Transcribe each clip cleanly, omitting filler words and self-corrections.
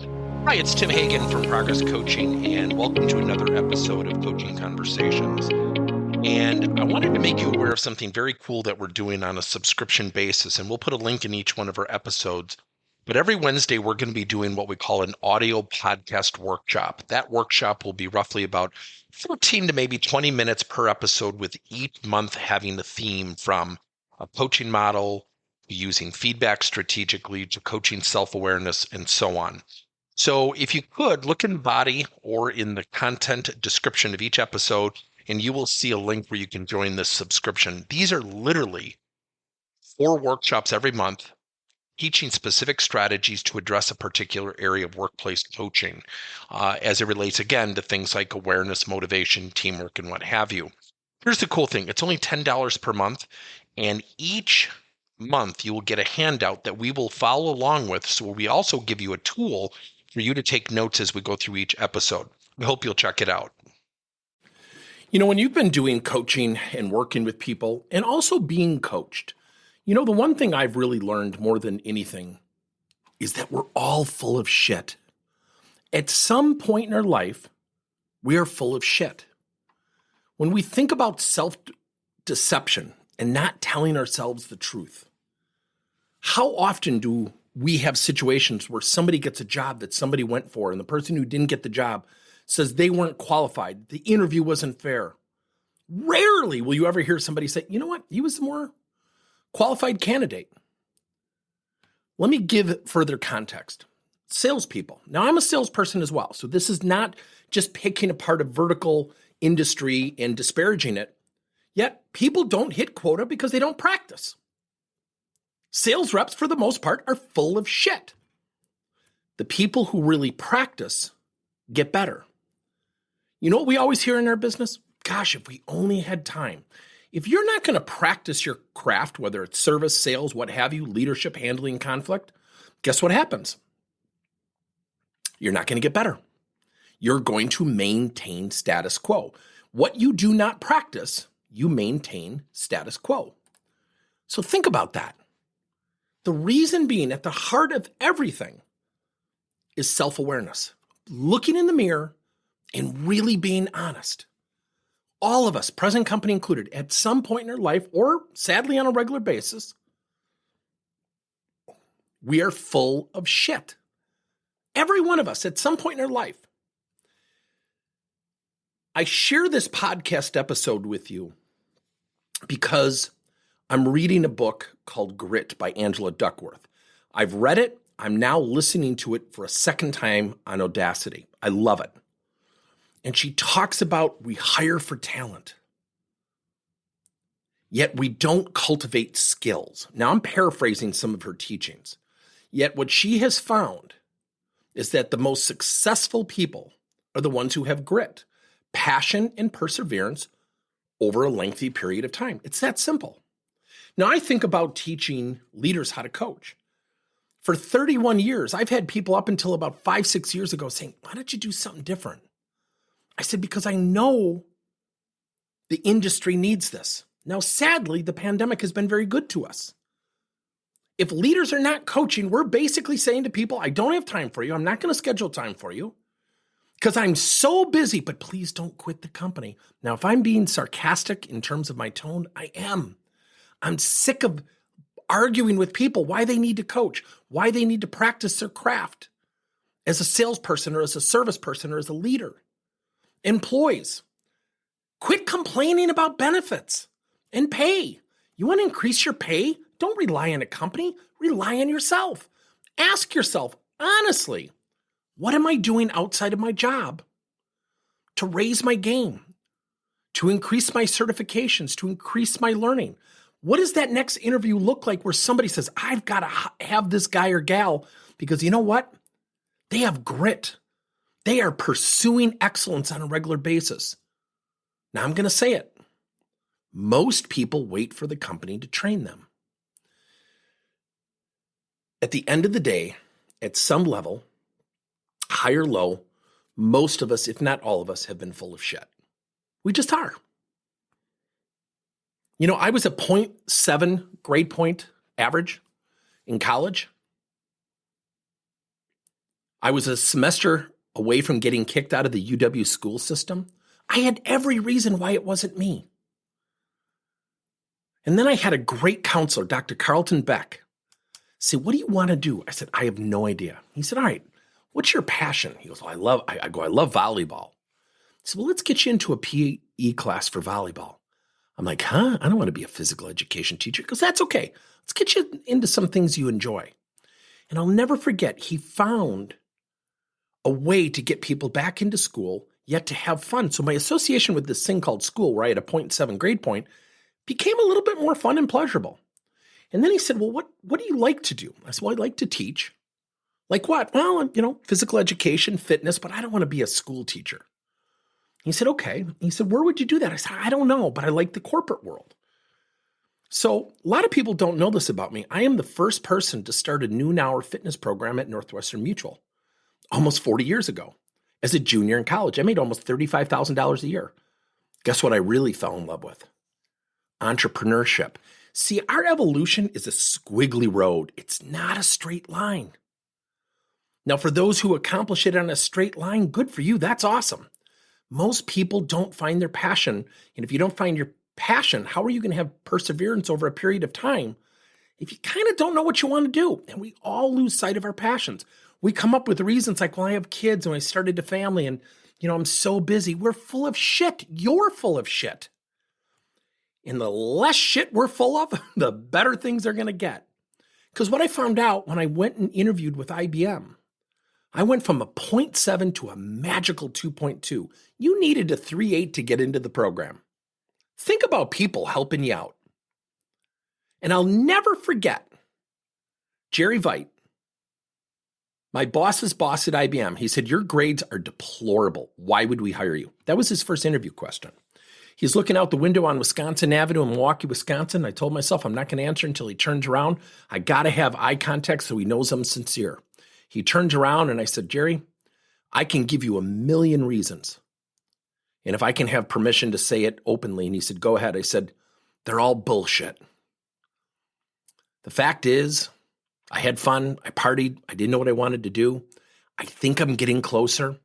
Hi, it's Tim Hagen from Progress Coaching, and welcome to another episode of Coaching Conversations. And I wanted to make you aware of something very cool that we're doing on a subscription basis, and we'll put a link in each one of our episodes. But every Wednesday, we're going to be doing what we call an audio podcast workshop. That workshop will be roughly about 14 to maybe 20 minutes per episode, with each month having a theme from a coaching model, using feedback strategically, to coaching self-awareness, and so on. So if you could look in the body or in the content description of each episode, and you will see a link where you can join this subscription. These are literally 4 workshops every month, teaching specific strategies to address a particular area of workplace coaching, as it relates, again, to things like awareness, motivation, teamwork, and what have you. Here's the cool thing. It's only $10 per month, and each month you will get a handout that we will follow along with. So we also give you a tool for you to take notes as we go through each episode. We hope you'll check it out. You know, when you've been doing coaching and working with people and also being coached, the one thing I've really learned more than anything is that we're all full of shit. At some point in our life, we are full of shit. When we think about self-deception and not telling ourselves the truth, how often do we have situations where somebody gets a job that somebody went for, and the person who didn't get the job says they weren't qualified, the interview wasn't fair? Rarely will you ever hear somebody say, you know what, he was the more qualified candidate. Let me give further context. Salespeople. Now, I'm a salesperson as well, so this is not just picking apart a vertical industry and disparaging it. Yet, people don't hit quota because they don't practice. Sales reps, for the most part, are full of shit. The people who really practice get better. You know what we always hear in our business? Gosh, if we only had time. If you're not going to practice your craft, whether it's service, sales, what have you, leadership, handling conflict, guess what happens? You're not going to get better. You're going to maintain status quo. What you do not practice, you maintain status quo. So think about that. The reason being, at the heart of everything is self-awareness. Looking in the mirror and really being honest. All of us, present company included, at some point in our life, or sadly on a regular basis, we are full of shit. Every one of us at some point in our life. I share this podcast episode with you because I'm reading a book called Grit by Angela Duckworth. I've read it. I'm now listening to it for a second time on Audacity. I love it. And she talks about we hire for talent, yet we don't cultivate skills. Now, I'm paraphrasing some of her teachings. Yet what she has found is that the most successful people are the ones who have grit, passion, and perseverance over a lengthy period of time. It's that simple. Now, I think about teaching leaders how to coach. For 31 years, I've had people up until about 5-6 years ago saying, why don't you do something different? I said, because I know the industry needs this. Now, sadly, the pandemic has been very good to us. If leaders are not coaching, we're basically saying to people, I don't have time for you. I'm not going to schedule time for you because I'm so busy, but please don't quit the company. Now, if I'm being sarcastic in terms of my tone, I am. I'm sick of arguing with people why they need to coach, why they need to practice their craft as a salesperson or as a service person or as a leader. Employees, quit complaining about benefits and pay. You want to increase your pay? Don't rely on a company. Rely on yourself. Ask yourself, honestly, what am I doing outside of my job to raise my game, to increase my certifications, to increase my learning? What does that next interview look like where somebody says, I've got to have this guy or gal because you know what? They have grit. They are pursuing excellence on a regular basis. Now, I'm going to say it. Most people wait for the company to train them. At the end of the day, at some level, high or low, most of us, if not all of us, have been full of shit. We just are. You know, I was a 0.7 grade point average in college. I was a semester away from getting kicked out of the UW school system. I had every reason why it wasn't me. And then I had a great counselor, Dr. Carlton Beck, say, what do you want to do? I said, I have no idea. He said, all right, what's your passion? He goes, well, I love volleyball. He said, well, let's get you into a PE class for volleyball. I'm like, huh? I don't want to be a physical education teacher. He goes, that's okay. Let's get you into some things you enjoy. And I'll never forget, he found a way to get people back into school, yet to have fun. So my association with this thing called school, where I had a 0.7 grade point, became a little bit more fun and pleasurable. And then he said, well, what do you like to do? I said, well, I like to teach. Like what? Well, physical education, fitness, but I don't want to be a school teacher. He said, okay. He said, where would you do that? I said, I don't know, but I like the corporate world. So a lot of people don't know this about me. I am the first person to start a noon hour fitness program at Northwestern Mutual almost 40 years ago. As a junior in college, I made almost $35,000 a year. Guess what I really fell in love with? Entrepreneurship. See, our evolution is a squiggly road. It's not a straight line. Now, for those who accomplish it on a straight line, good for you. That's awesome. Most people don't find their passion. And if you don't find your passion, how are you going to have perseverance over a period of time if you kind of don't know what you want to do? And we all lose sight of our passions. We come up with reasons like, well, I have kids and I started a family and, I'm so busy. We're full of shit. You're full of shit. And the less shit we're full of, the better things they're going to get. Because what I found out when I went and interviewed with IBM, I went from a 0.7 to a magical 2.2. You needed a 3.8 to get into the program. Think about people helping you out. And I'll never forget Jerry Veit, my boss's boss at IBM. He said, your grades are deplorable. Why would we hire you? That was his first interview question. He's looking out the window on Wisconsin Avenue in Milwaukee, Wisconsin. I told myself I'm not going to answer until he turns around. I got to have eye contact so he knows I'm sincere. He turns around and I said, Jerry, I can give you a million reasons. And if I can have permission to say it openly. And he said, go ahead. I said, they're all bullshit. The fact is, I had fun. I partied. I didn't know what I wanted to do. I think I'm getting closer.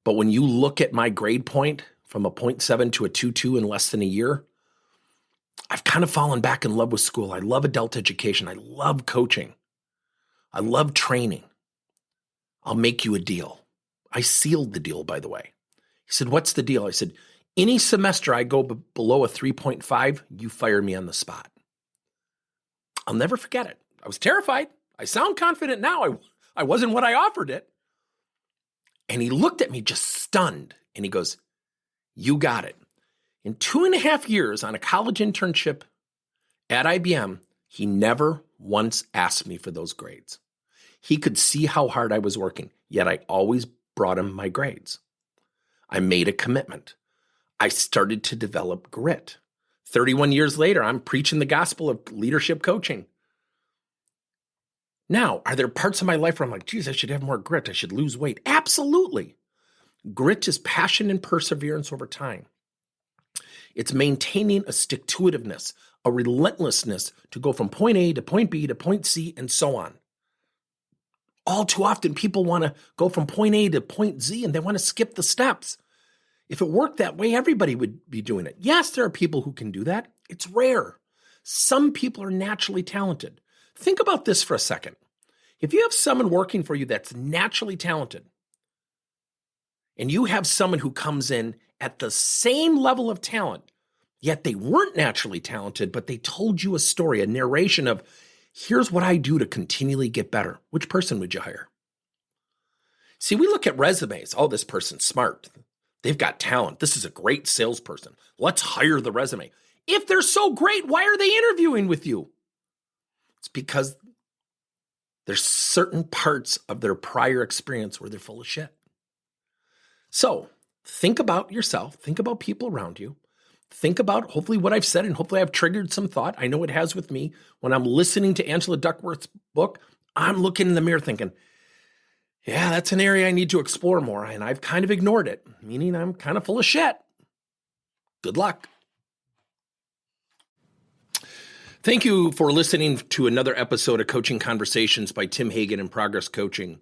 But when you look at my grade point from a 0.7 to a 2.2 in less than a year, I've kind of fallen back in love with school. I love adult education. I love coaching. I love training. I'll make you a deal. I sealed the deal, by the way. He said, what's the deal? I said, any semester I go below a 3.5, you fire me on the spot. I'll never forget it. I was terrified. I sound confident now. I wasn't what I offered it. And he looked at me just stunned. And he goes, you got it. In 2.5 years on a college internship at IBM, he never once asked me for those grades. He could see how hard I was working, yet I always brought him my grades. I made a commitment. I started to develop grit. 31 years later, I'm preaching the gospel of leadership coaching. Now, are there parts of my life where I'm like, geez, I should have more grit. I should lose weight. Absolutely. Grit is passion and perseverance over time. It's maintaining a stick-to-itiveness, a relentlessness to go from point A to point B to point C and so on. All too often, people want to go from point A to point Z and they want to skip the steps. If it worked that way, everybody would be doing it. Yes, there are people who can do that. It's rare. Some people are naturally talented. Think about this for a second. If you have someone working for you that's naturally talented, and you have someone who comes in at the same level of talent, yet they weren't naturally talented, but they told you a story, a narration of, here's what I do to continually get better. Which person would you hire? See, we look at resumes. Oh, this person's smart. They've got talent. This is a great salesperson. Let's hire the resume. If they're so great, why are they interviewing with you? It's because there's certain parts of their prior experience where they're full of shit. So think about yourself. Think about people around you. Think about hopefully what I've said, and hopefully I've triggered some thought. I know it has with me. When I'm listening to Angela Duckworth's book, I'm looking in the mirror thinking, yeah, that's an area I need to explore more. And I've kind of ignored it, meaning I'm kind of full of shit. Good luck. Thank you for listening to another episode of Coaching Conversations by Tim Hagen and Progress Coaching.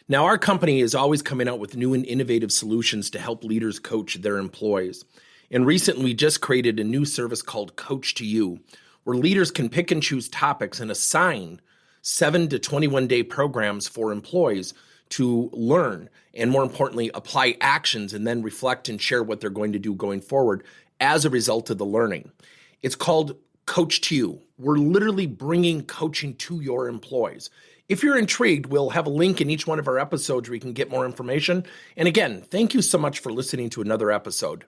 Now, our company is always coming out with new and innovative solutions to help leaders coach their employees. And recently, we just created a new service called Coach to You, where leaders can pick and choose topics and assign 7 to 21 day programs for employees to learn and, more importantly, apply actions and then reflect and share what they're going to do going forward as a result of the learning. It's called Coach to You. We're literally bringing coaching to your employees. If you're intrigued, we'll have a link in each one of our episodes where you can get more information. And again, thank you so much for listening to another episode.